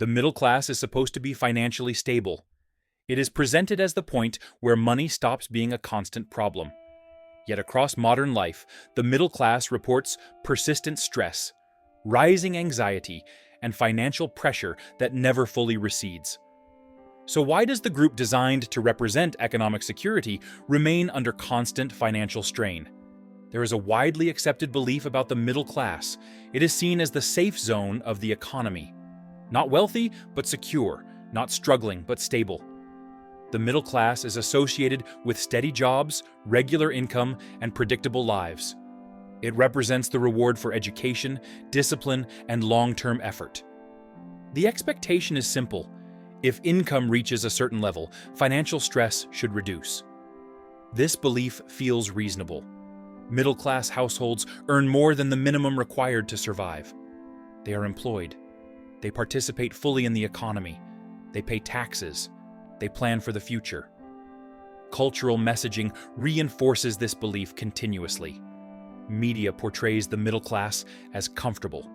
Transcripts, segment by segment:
The middle class is supposed to be financially stable. It is presented as the point where money stops being a constant problem. Yet across modern life, the middle class reports persistent stress, rising anxiety, and financial pressure that never fully recedes. So why does the group designed to represent economic security remain under constant financial strain? There is a widely accepted belief about the middle class. It is seen as the safe zone of the economy. Not wealthy, but secure. Not struggling, but stable. The middle class is associated with steady jobs, regular income, and predictable lives. It represents the reward for education, discipline, and long-term effort. The expectation is simple. If income reaches a certain level, financial stress should reduce. This belief feels reasonable. Middle-class households earn more than the minimum required to survive. They are employed. They participate fully in the economy. They pay taxes. They plan for the future. Cultural messaging reinforces this belief continuously. Media portrays the middle class as comfortable.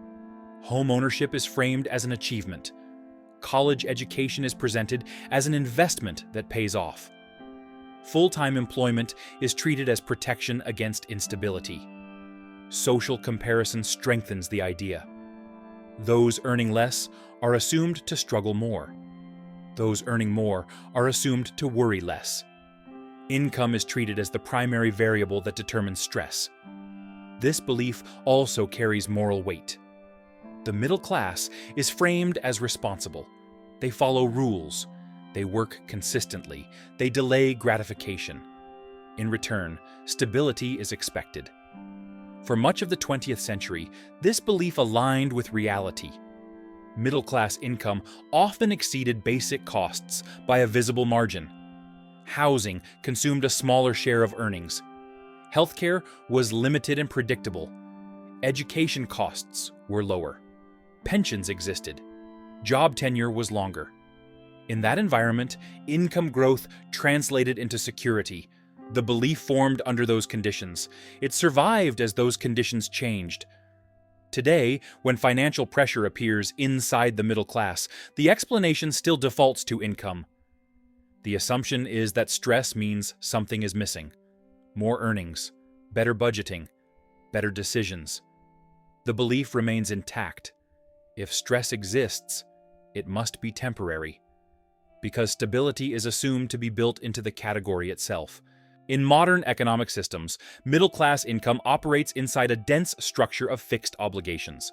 Home ownership is framed as an achievement. College education is presented as an investment that pays off. Full-time employment is treated as protection against instability. Social comparison strengthens the idea. Those earning less are assumed to struggle more. Those earning more are assumed to worry less. Income is treated as the primary variable that determines stress. This belief also carries moral weight. The middle class is framed as responsible. They follow rules. They work consistently. They delay gratification. In return, stability is expected. For much of the 20th century, this belief aligned with reality. Middle-class income often exceeded basic costs by a visible margin. Housing consumed a smaller share of earnings. Healthcare was limited and predictable. Education costs were lower. Pensions existed. Job tenure was longer. In that environment, income growth translated into security. The belief formed under those conditions. It survived as those conditions changed. Today, when financial pressure appears inside the middle class, the explanation still defaults to income. The assumption is that stress means something is missing. More earnings, better budgeting, better decisions. The belief remains intact. If stress exists, it must be temporary, because stability is assumed to be built into the category itself. In modern economic systems, middle-class income operates inside a dense structure of fixed obligations.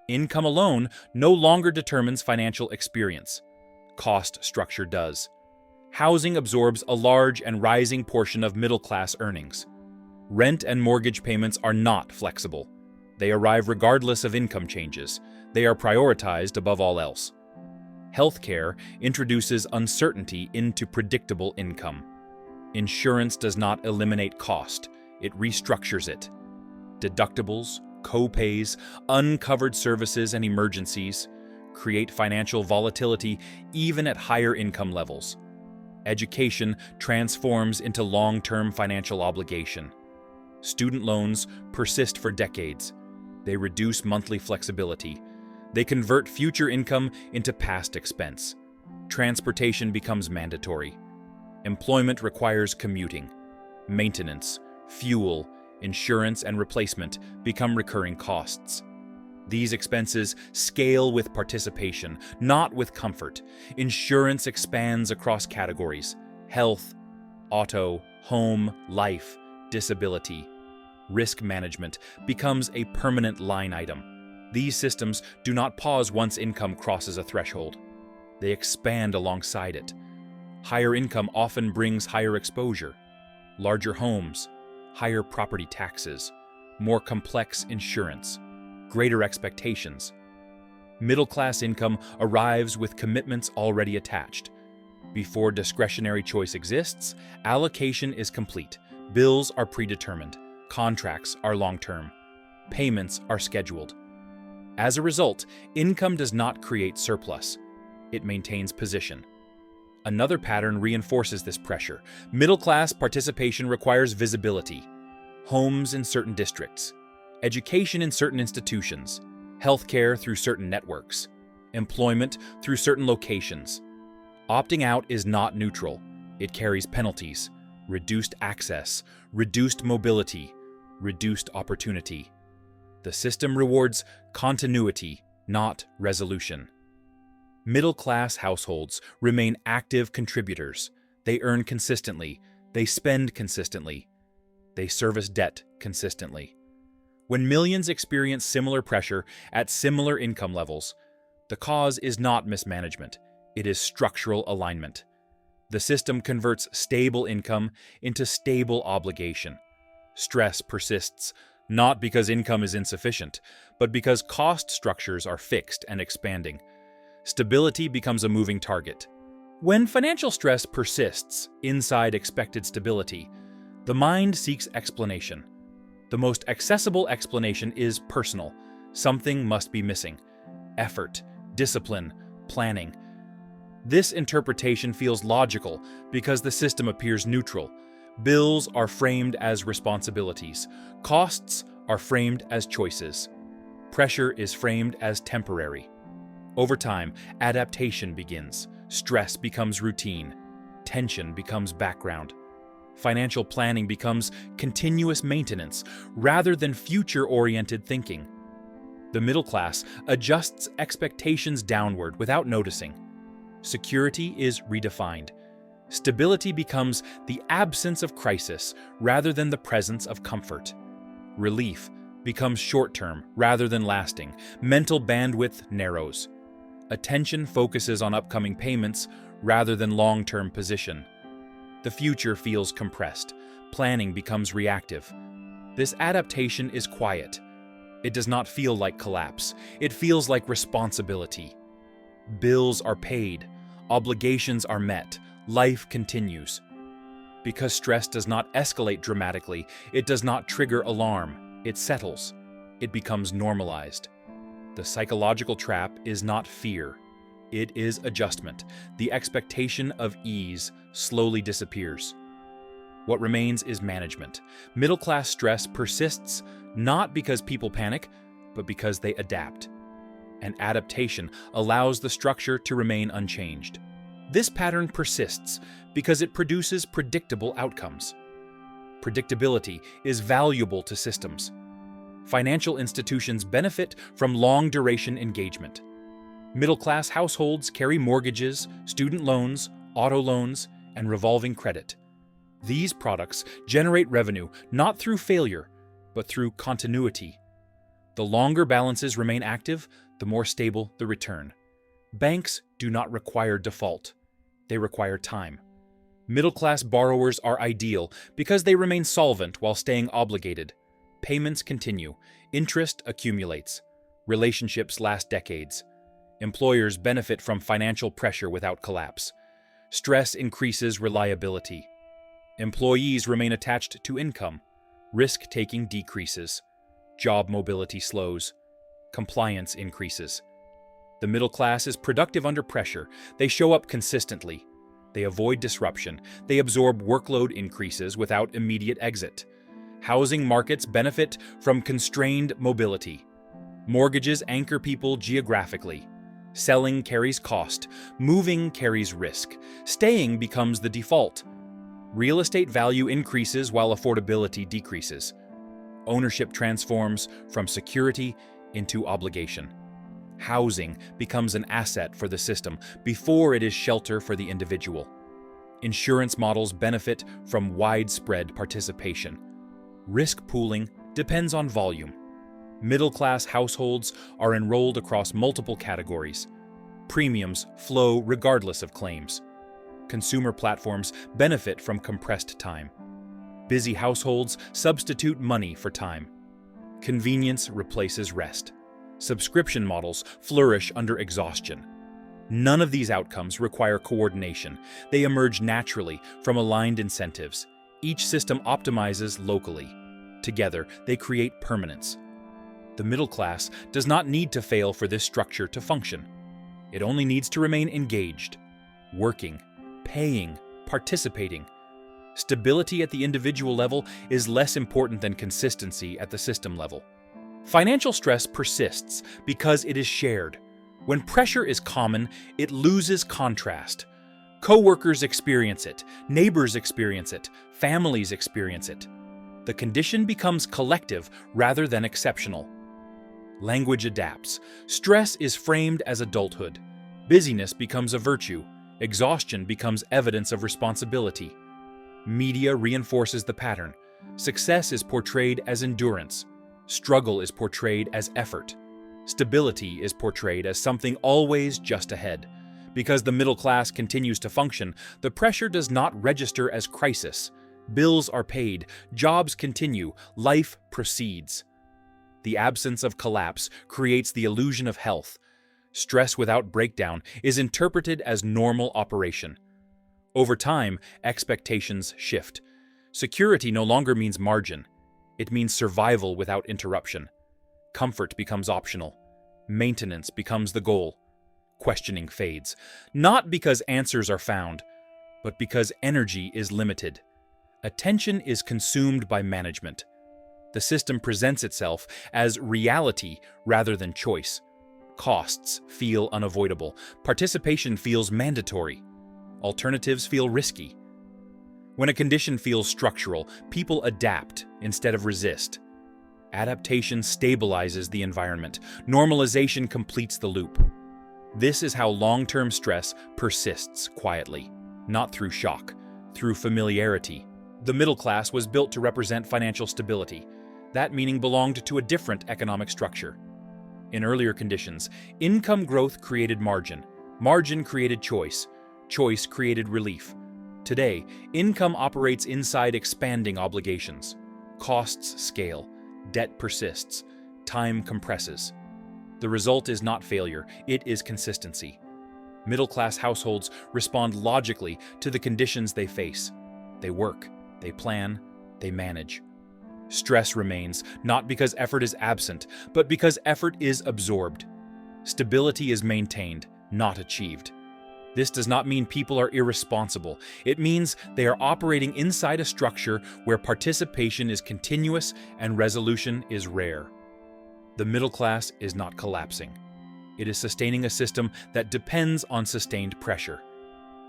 Income alone no longer determines financial experience. Cost structure does. Housing absorbs a large and rising portion of middle-class earnings. Rent and mortgage payments are not flexible. They arrive regardless of income changes. They are prioritized above all else. Healthcare introduces uncertainty into predictable income. Insurance does not eliminate cost, it restructures it. Deductibles, co-pays, uncovered services, and emergencies create financial volatility even at higher income levels. Education transforms into long-term financial obligation. Student loans persist for decades. They reduce monthly flexibility. They convert future income into past expense. Transportation becomes mandatory. Employment requires commuting. Maintenance, fuel, insurance, and replacement become recurring costs. These expenses scale with participation, not with comfort. Insurance expands across categories: health, auto, home, life, disability. Risk management becomes a permanent line item. These systems do not pause once income crosses a threshold. They expand alongside it. Higher income often brings higher exposure, larger homes, higher property taxes, more complex insurance, greater expectations. Middle-class income arrives with commitments already attached. Before discretionary choice exists, allocation is complete. Bills are predetermined. Contracts are long-term. Payments are scheduled. As a result, income does not create surplus. It maintains position. Another pattern reinforces this pressure. Middle-class participation requires visibility. Homes in certain districts, education in certain institutions, healthcare through certain networks. employment through certain locations. Opting out is not neutral. It carries penalties, reduced access, reduced mobility, reduced opportunity. The system rewards continuity, not resolution. Middle-class households remain active contributors. They earn consistently. They spend consistently. They service debt consistently. When millions experience similar pressure at similar income levels, the cause is not mismanagement. It is structural alignment. The system converts stable income into stable obligation. Stress persists, not because income is insufficient, but because cost structures are fixed and expanding. Stability becomes a moving target. When financial stress persists inside expected stability, the mind seeks explanation. The most accessible explanation is personal. Something must be missing. Effort, discipline, planning. This interpretation feels logical because the system appears neutral. Bills are framed as responsibilities. Costs are framed as choices. Pressure is framed as temporary. Over time, adaptation begins. Stress becomes routine. Tension becomes background. Financial planning becomes continuous maintenance rather than future-oriented thinking. The middle class adjusts expectations downward without noticing. Security is redefined. Stability becomes the absence of crisis rather than the presence of comfort. Relief becomes short-term rather than lasting. Mental bandwidth narrows. Attention focuses on upcoming payments rather than long-term position. The future feels compressed. Planning becomes reactive. This adaptation is quiet. It does not feel like collapse. It feels like responsibility. Bills are paid. Obligations are met. Life continues. Because stress does not escalate dramatically, it does not trigger alarm. It settles. It becomes normalized. The psychological trap is not fear. It is adjustment. The expectation of ease slowly disappears. What remains is management. Middle-class stress persists not because people panic, but because they adapt. And adaptation allows the structure to remain unchanged. This pattern persists because it produces predictable outcomes. Predictability is valuable to systems. Financial institutions benefit from long-duration engagement. Middle-class households carry mortgages, student loans, auto loans, and revolving credit. These products generate revenue not through failure, but through continuity. The longer balances remain active, the more stable the return. Banks do not require default. They require time. Middle-class borrowers are ideal because they remain solvent while staying obligated. Payments continue. Interest accumulates. Relationships last decades. Employers benefit from financial pressure without collapse. Stress increases reliability. Employees remain attached to income. Risk-taking decreases. Job mobility slows. Compliance increases. The middle class is productive under pressure. They show up consistently. They avoid disruption. They absorb workload increases without immediate exit. Housing markets benefit from constrained mobility. Mortgages anchor people geographically. Selling carries cost. Moving carries risk. Staying becomes the default. Real estate value increases while affordability decreases. Ownership transforms from security into obligation. Housing becomes an asset for the system before it is shelter for the individual. Insurance models benefit from widespread participation. Risk pooling depends on volume. Middle-class households are enrolled across multiple categories. Premiums flow regardless of claims. Consumer platforms benefit from compressed time. Busy households substitute money for time. Convenience replaces rest. Subscription models flourish under exhaustion. None of these outcomes require coordination. They emerge naturally from aligned incentives. Each system optimizes locally. Together, they create permanence. The middle class does not need to fail for this structure to function. It only needs to remain engaged, working, paying, participating. Stability at the individual level is less important than consistency at the system level. Financial stress persists because it is shared. When pressure is common, it loses contrast. Coworkers experience it, neighbors experience it, families experience it. The condition becomes collective rather than exceptional. Language adapts. Stress is framed as adulthood. Busyness becomes a virtue. Exhaustion becomes evidence of responsibility. Media reinforces the pattern. Success is portrayed as endurance. Struggle is portrayed as effort. Stability is portrayed as something always just ahead. Because the middle class continues to function, the pressure does not register as crisis. Bills are paid, jobs continue, life proceeds. The absence of collapse creates the illusion of health. Stress without breakdown is interpreted as normal operation. Over time, expectations shift. Security no longer means margin. It means survival without interruption. Comfort becomes optional. Maintenance becomes the goal. Questioning fades, not because answers are found, but because energy is limited. Attention is consumed by management. The system presents itself as reality rather than choice. Costs feel unavoidable. Participation feels mandatory. Alternatives feel risky. When a condition feels structural, people adapt instead of resist. Adaptation stabilizes the environment. Normalization completes the loop. This is how long-term stress persists quietly, not through shock, through familiarity. The middle class was built to represent financial stability. That meaning belonged to a different economic structure. In earlier conditions, income growth created margin. Margin created choice. Choice created relief. Today, income operates inside expanding obligations. Costs scale. Debt persists. Time compresses. The result is not failure, it is consistency. Middle-class households respond logically to the conditions they face. They work, they plan, they manage. Stress remains, not because effort is absent, but because effort is absorbed. Stability is maintained, not achieved. This does not mean people are irresponsible. It means they are operating inside a structure where participation is continuous and resolution is rare. The middle class is not collapsing. It is sustaining a system that depends on sustained pressure.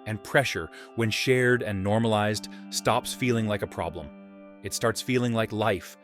And pressure, when shared and normalized, stops feeling like a problem. It starts feeling like life,